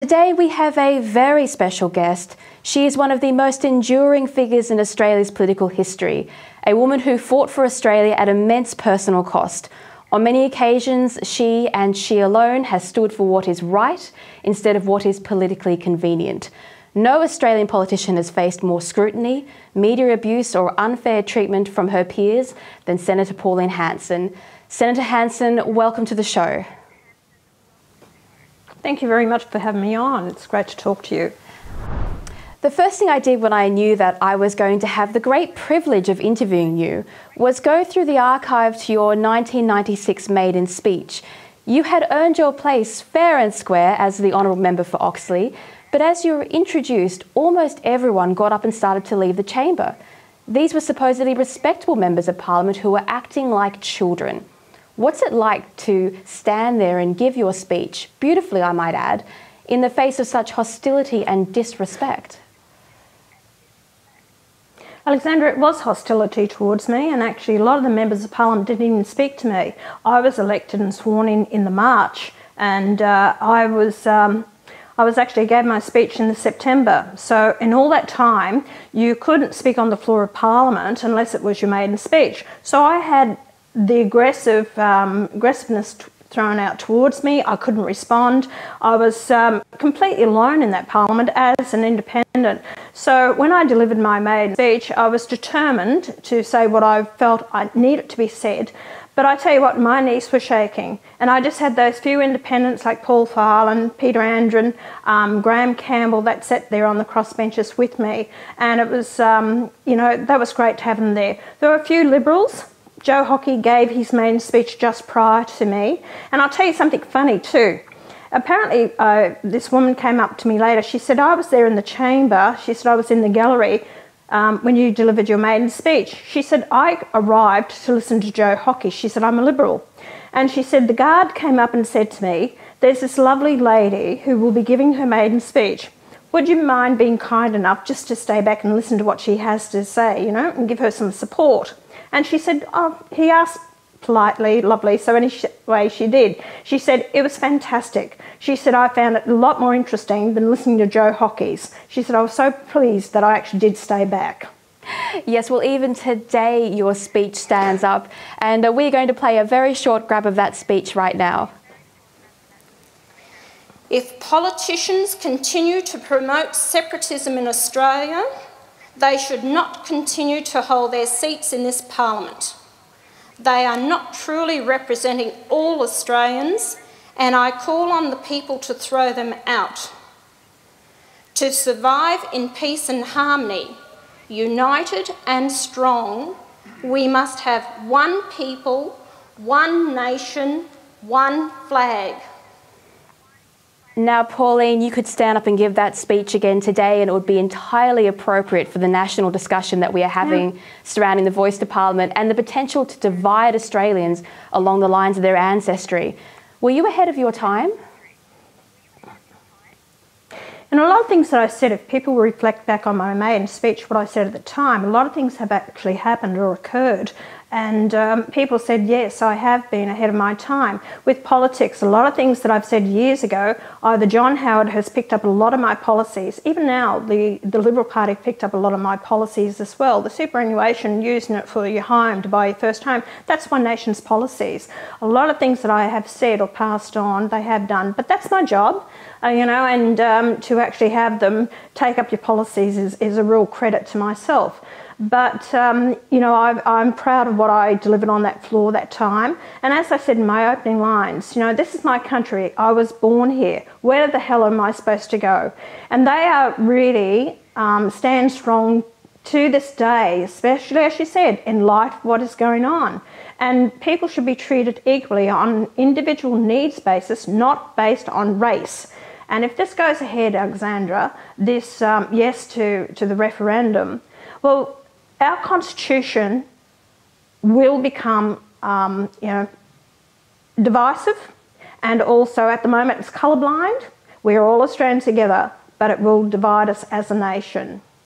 Today we have a very special guest. She is one of the most enduring figures in Australia's political history, a woman who fought for Australia at immense personal cost. On many occasions, she and she alone has stood for what is right instead of what is politically convenient. No Australian politician has faced more scrutiny, media abuse or unfair treatment from her peers than Senator Pauline Hanson. Senator Hanson, welcome to the show. Thank you very much for having me on. It's great to talk to you. The first thing I did when I knew that I was going to have the great privilege of interviewing you was go through the archive to your 1996 maiden speech. You had earned your place fair and square as the Honourable Member for Oxley, but as you were introduced, almost everyone got up and started to leave the chamber. These were supposedly respectable members of Parliament who were acting like children. What's it like to stand there and give your speech, beautifully I might add, in the face of such hostility and disrespect? Alexandra, it was hostility towards me, and actually a lot of the members of Parliament didn't even speak to me. I was elected and sworn in the March, and I actually gave my speech in the September. So in all that time, you couldn't speak on the floor of Parliament unless it was your maiden speech. So I had the aggressiveness thrown out towards me. I couldn't respond. I was completely alone in that Parliament as an independent. So when I delivered my maiden speech, I was determined to say what I felt I needed to be said. But I tell you what, my knees were shaking. And I just had those few independents like Paul Farland, Peter Andren, Graham Campbell that sat there on the crossbenches with me. And it was, that was great to have them there. There were a few Liberals. Joe Hockey gave his main speech just prior to me. And I'll tell you something funny too. Apparently, this woman came up to me later. She said, I was there in the chamber. She said, I was in the gallery when you delivered your maiden speech. She said, I arrived to listen to Joe Hockey. She said, I'm a Liberal. And she said, the guard came up and said to me, there's this lovely lady who will be giving her maiden speech. Would you mind being kind enough just to stay back and listen to what she has to say, and give her some support? And she said, he asked politely, lovely, so anyway she did. She said, it was fantastic. She said, I found it a lot more interesting than listening to Joe Hockey's. She said, I was so pleased that I actually did stay back. Yes, well, even today your speech stands up, and we're going to play a very short grab of that speech right now. If politicians continue to promote separatism in Australia, they should not continue to hold their seats in this Parliament. They are not truly representing all Australians, and I call on the people to throw them out. To survive in peace and harmony, united and strong, we must have one people, one nation, one flag. Now, Pauline, you could stand up and give that speech again today and it would be entirely appropriate for the national discussion that we are having surrounding the voice to Parliament and the potential to divide Australians along the lines of their ancestry. Were you ahead of your time? And a lot of things that I said, if people reflect back on my maiden speech, what I said at the time, a lot of things have actually happened or occurred. And people said, yes, I have been ahead of my time. With politics, a lot of things that I've said years ago, either John Howard has picked up a lot of my policies. Even now, the Liberal Party picked up a lot of my policies as well. The superannuation, using it for your home, to buy your first home, that's One Nation's policies. A lot of things that I have said or passed on, they have done. But that's my job, and to actually have them take up your policies is a real credit to myself. But, I'm proud of what I delivered on that floor that time. And as I said in my opening lines, this is my country. I was born here. Where the hell am I supposed to go? And they are really stand strong to this day, especially, as you said, in light of what is going on. And people should be treated equally on an individual needs basis, not based on race. And if this goes ahead, Alexandra, this yes to the referendum, well, our constitution will become, divisive, and also at the moment it's colourblind. We're all Australians together, but it will divide us as a nation.